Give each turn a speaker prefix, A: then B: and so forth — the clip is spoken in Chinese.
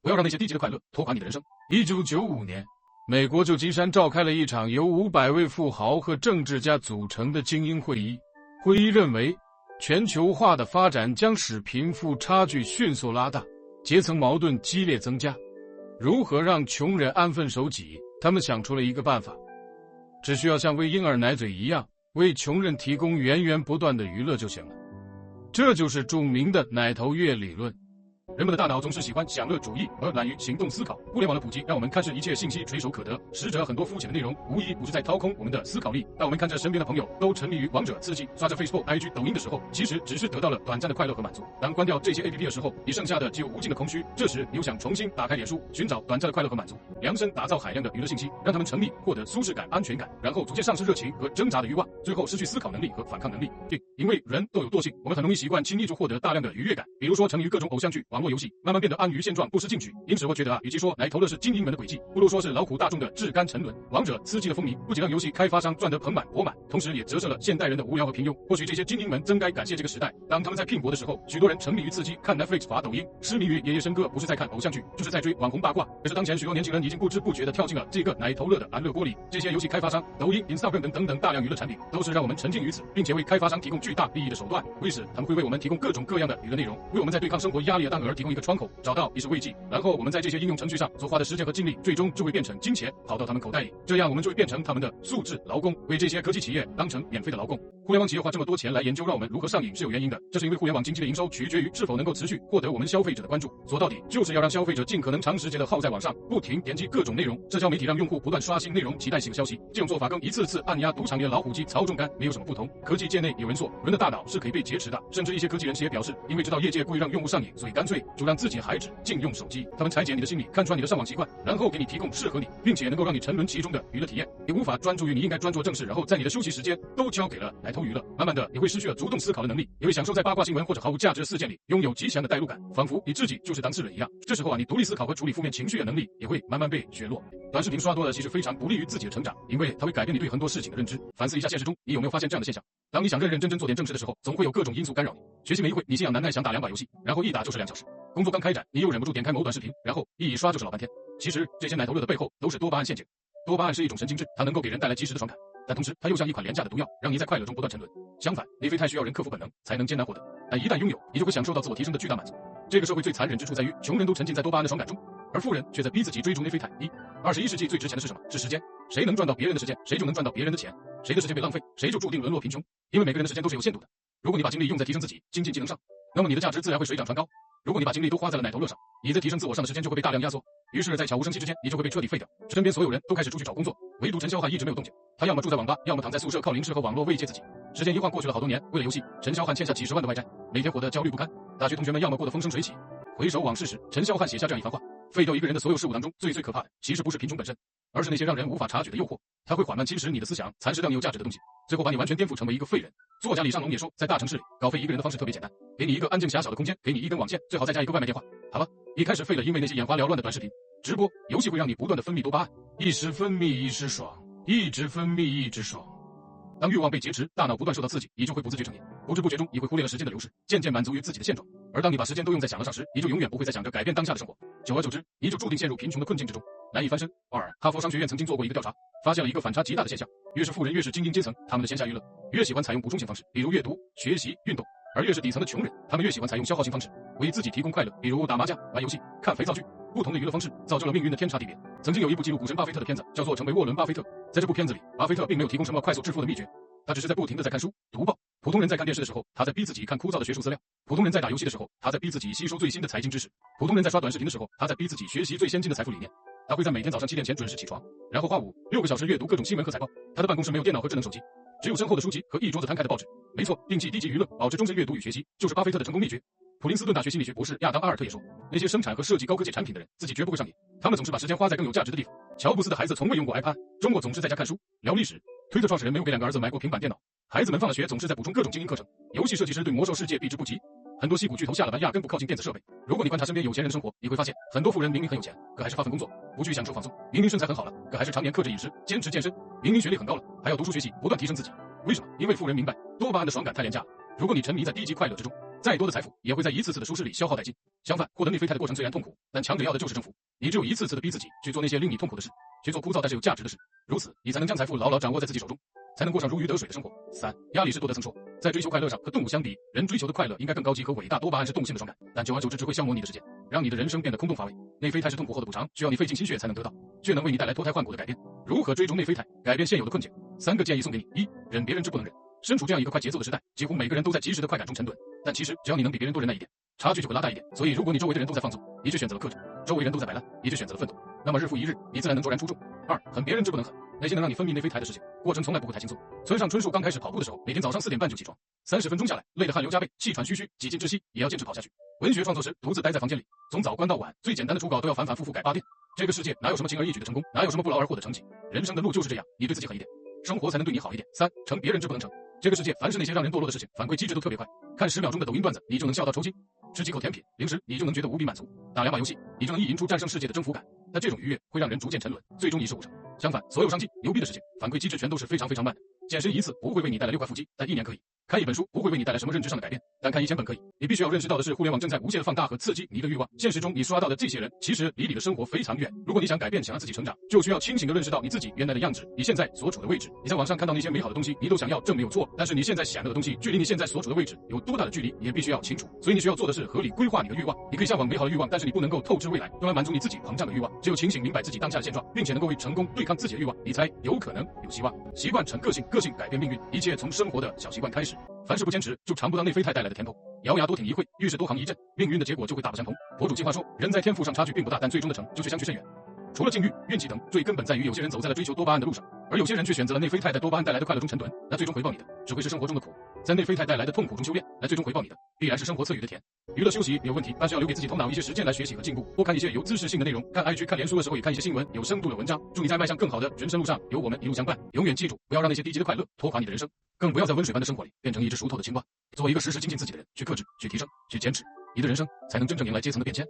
A: 不要让那些低级的快乐拖垮你的人生。1995年，美国旧金山召开了一场由500位富豪和政治家组成的精英会议。会议认为，全球化的发展将使贫富差距迅速拉大，阶层矛盾激烈增加。如何让穷人安分守己？他们想出了一个办法，只需要像喂婴儿奶嘴一样，为穷人提供源源不断的娱乐就行了。这就是著名的奶头乐理论。人们的大脑总是喜欢享乐主义而懒于行动思考。互联网的普及让我们看似一切信息垂手可得，实则很多肤浅的内容无疑不是在掏空我们的思考力。当我们看着身边的朋友都沉迷于王者刺激，刷着 Facebook、IG、抖音的时候，其实只是得到了短暂的快乐和满足。当关掉这些 APP 的时候，你剩下的只有无尽的空虚。这时你又想重新打开脸书，寻找短暂的快乐和满足，量身打造海量的娱乐信息，让他们沉迷，获得舒适感、安全感，然后逐渐丧失热情和挣扎的欲望，最后失去思考能力和反抗能力。因为人都有惰性，我们很容易习惯轻易就获得大量的愉悦感，比如说沉迷于各种偶像剧、网络游戏，慢慢变得安于现状，不思进取。因此我觉得与其说奶头乐是精英们的诡计，不如说是劳苦大众的自甘沉沦。王者刺激的风靡不仅让游戏开发商赚得盆满钵满，同时也折射了现代人的无聊和平庸。或许这些精英们真该感谢这个时代，当他们在拼搏的时候，许多人沉迷于刺激，看 Netflix 滑抖音，痴迷于夜夜笙歌，不是在看偶像剧，就是在追网红八卦。可是当前许多年轻人已经不知不觉地跳进了这个奶头乐的安乐锅里。这些游戏开发商、抖音、Instagram 等大量娱乐产品，都是让我们沉浸于此，并且为开发商提供巨大利益的手段。为此，他们会为我们提供各种各样的娱乐内容，为我们在对抗生活压力的当儿提供一个窗口，找到一丝慰藉。然后我们在这些应用程序上所花的时间和精力，最终就会变成金钱跑到他们口袋里，这样我们就会变成他们的素质劳工，为这些科技企业当成免费的劳工。互联网企业花这么多钱来研究让我们如何上瘾是有原因的，这是因为互联网经济的营收取决于是否能够持续获得我们消费者的关注。说到底，就是要让消费者尽可能长时间的耗在网上，不停点击各种内容。社交媒体让用户不断刷新内容，期待新的消息，这种做法跟一次次按压赌场里的老虎机操纵杆没有什么不同。科技界内有人说，人的大脑是可以被劫持的，甚至一些科技人士也表示，因为知道业界故意让用户上瘾，所以干脆就让自己的孩子禁用手机。他们拆解你的心理，看穿你的上网习惯，然后给你提供适合你，并且能够让你沉沦其中的娱乐体验。你无法专注于你应该专注的正事，然后在你的休息时间都交给了奶头娱乐，慢慢的你会失去了主动思考的能力，也会享受在八卦新闻或者毫无价值的事件里拥有极强的代入感，仿佛你自己就是当事人一样。这时候你独立思考和处理负面情绪的能力也会慢慢被削弱。短视频刷多了其实非常不利于自己的成长，因为它会改变你对很多事情的认知。反思一下现实中你有没有发现这样的现象，当你想认认真真做点正事的时候，总会有各种因素干扰你。学习没一会，你心痒难耐想打2把游戏，然后一打就是2小时。工作刚开展，你又忍不住点开某短视频，然后一刷就是老半天。其实这些奶头乐的背后都是多巴胺陷阱。多巴胺是一种神经质，它能够给人带来及时的爽感，但同时它又像一款廉价的毒药，让你在快乐中不断沉沦。相反，内啡肽需要人克服本能才能艰难获得，但一旦拥有，你就会享受到自我提升的巨大满足。这个社会最残忍之处在于，穷人都沉浸在多巴胺的爽感中，而富人却在逼自己追逐内啡肽。21世纪最值钱的是什么？是时间。谁能赚到别人的时间，谁就能赚到别人的钱。谁的时间被浪费，谁就注定沦落贫穷。因为每个人的时间都是有限度的。如果你把精力用在提升自己、精进技能上，那么你的价值自然会水涨船高。如果你把精力都花在了奶头乐上，你在提升自我上的时间就会被大量压缩，于是在悄无声息之间，你就会被彻底废掉。身边所有人都开始出去找工作，唯独陈霄汉一直没有动静。他要么住在网吧，要么躺在宿舍靠零食和网络慰藉自己。时间一晃过去了好多年，为了游戏，陈霄汉欠下几10万的外债，每天活得焦虑不堪。大学同学们要么过得风生水起。回首往事时，陈霄汉写下这样一番话：废掉一个人的所有事物当中，最可怕的其实不是贫穷本身，而是那些让人无法察觉的诱惑。它会缓慢侵蚀你的思想，蚕食掉你有价值的东西，最后把你完全颠覆成为一个废人。作家李尚龙也说，在大城市里搞废一个人的方式特别简单，给你一个安静狭小的空间，给你一根网线，最好再加一个外卖电话。好了，一开始废了，因为那些眼花缭乱的短视频、直播、游戏会让你不断的分泌多巴胺，一时分泌一时爽，一直分泌一直爽。当欲望被劫持，大脑不断受到刺激，你就会不自觉成瘾，不知不觉中你会忽略了时间的流逝，渐渐满足于自己的现状。而当你把时间都用在享乐上时，你就永远不会再想着改变当下的生活，久而久之，你就注定陷入贫穷的困境之中，难以翻身。哈佛商学院曾经做过一个调查，发现了一个反差极大的现象：越是富人，越是精英阶层，他们的闲暇娱乐越喜欢采用补充性方式，比如阅读、学习、运动；而越是底层的穷人，他们越喜欢采用消耗性方式，为自己提供快乐，比如打麻将、玩游戏、看肥皂剧。不同的娱乐方式造就了命运的天差地别。曾经有一部记录股神巴菲特的片子，叫做《成为沃伦·巴菲特》。在这部片子里，巴菲特并没有提供什么快速致富的秘诀，他只是在不停地在看书、读报。普通人在看电视的时候，他在逼自己看枯燥的学术资料；普通人在打游戏的时候，他在逼自己吸收最新的财经知识；普通人在刷短视频的时候，他在逼自己学习最先进的财富理念。他会在每天早上7点前准时起床，然后花5-6个小时阅读各种新闻和财报。他的办公室没有电脑和智能手机，只有深厚的书籍和一桌子摊开的报纸。没错，摒弃低级娱乐，保持终身阅读与学习，就是巴菲特的成功秘诀。普林斯顿大学心理学博士亚当·阿尔特也说，那些生产和设计高科技产品的人自己绝不会上瘾，他们总是把时间花在更有价值的地方。乔布斯的孩子从未用过 iPad， 周末总是在家看书、聊历史。推特创始人没有给2个儿子买过平板电脑，孩子们放了学总是在补充各种精英课程。游戏设计师对魔兽世界避之不及，很多矽谷巨头下了班压根不靠近电子设备。如果你观察身边有钱人的生活，你会发现很多富人明明很有钱，可还是发奋工作，不去享受放松；明明身材很好了，可还是常年克制饮食，坚持健身；明明学历很高了，还要读书学习，不断提升自己。为什么？因为富人明白多巴胺的爽感太廉价，如果你沉迷在低级快乐之中，再多的财富也会在一次次的舒适里消耗殆尽。相反，获得内啡肽的过程虽然痛苦，但强者要的就是征服。你只有一次次的逼自己去做那些令你痛苦的事，去做枯燥但是有价值的事，如此你才能将财富牢牢掌握在自己手中，才能过上如鱼得水的生活。3. 亚里士多德曾说，在追求快乐上，和动物相比，人追求的快乐应该更高级和伟大。多巴胺是动性的爽感，但久而久之只会消磨你的时间，让你的人生变得空洞乏味。内啡肽是痛苦后的补偿，需要你费尽心血才能得到，却能为你带来脱胎换骨的改变。如何追逐内啡肽，改变现有的困境？3个建议送给你。1. 忍别人之不能忍。身处这样一个快节奏的时代，几乎每个人都在及时的快感中沉沦，但其实只要你能比别人多忍耐一点，差距就会拉大一点。所以如果你周围的人都在放纵，你却选择了克制；周围人都在摆烂，你却选择了奋斗，那么日复一日，你自然能卓然出众。2. 恨别人之不能恨。那些能让你分泌内啡肽的事情，过程从来不会太轻松。村上春树刚开始跑步的时候，每天早上4点半就起床，30分钟下来，累得汗流浃背，气喘吁吁，几近窒息，也要坚持跑下去。文学创作时，独自待在房间里，从早关到晚，最简单的初稿都要反反复复改8遍。这个世界哪有什么轻而易举的成功，哪有什么不劳而获的成绩？人生的路就是这样，你对自己狠一点，生活才能对你好一点。3. 成别人之不能成。这个世界凡是那些让人堕落的事情，反馈机制都特别快。看10秒钟的抖音段子，你就能笑到抽筋；吃几口甜品、零食，你就能觉得无比满足；打2把游戏，你就能意淫出战胜世界的征服感。但这种愉悦会让人逐渐沉沦，最终一事无成。相反，所有上进、牛逼的事情，反馈机制全都是非常非常慢的。健身一次不会为你带来6块腹肌，但1年可以；看一本书不会为你带来什么认知上的改变，但看1000本可以。你必须要认识到的是，互联网正在无限放大和刺激你的欲望。现实中你刷到的这些人，其实离你的生活非常远。如果你想改变，想让自己成长，就需要清醒地认识到你自己原来的样子，你现在所处的位置。你在网上看到那些美好的东西，你都想要，这没有错。但是你现在想要的东西，距离你现在所处的位置有多大的距离，你也必须要清楚。所以你需要做的是合理规划你的欲望。你可以向往美好的欲望，但是你不能够透支未来，用来满足你自己膨胀的欲望。只有清醒明白自己当下的现状，并且能够为成功对抗自己的欲望，你才有可能有希望。习惯成个性，个性改变命运。一切从生活的小习惯开始。凡事不坚持，就尝不到内啡肽带来的甜头。咬牙多挺一会，遇事多扛一阵，命运的结果就会大不相同。博主计划说，人在天赋上差距并不大，但最终的成就却相去甚远。除了境遇、运气等，最根本在于有些人走在了追求多巴胺的路上，而有些人却选择了内啡肽在多巴胺带来的快乐中沉沦。那最终回报你的，只会是生活中的苦。在内啡肽带来的痛苦中修炼，那最终回报你的，必然是生活赐予的甜。娱乐休息有问题，但是要留给自己头脑一些时间来学习和进步，多看一些有知识性的内容，看 IG 看脸书的时候也看一些新闻，有深度的文章。祝你在迈向更好的人生路上，有我们一路相伴。永远记住，不要让那些低级的快乐拖垮你的人生，更不要在温水般的生活里变成一只熟透的青蛙。做一个时时精进自己的人，去克制，去提升，去坚持，你的人生才能真正迎来阶层的变迁。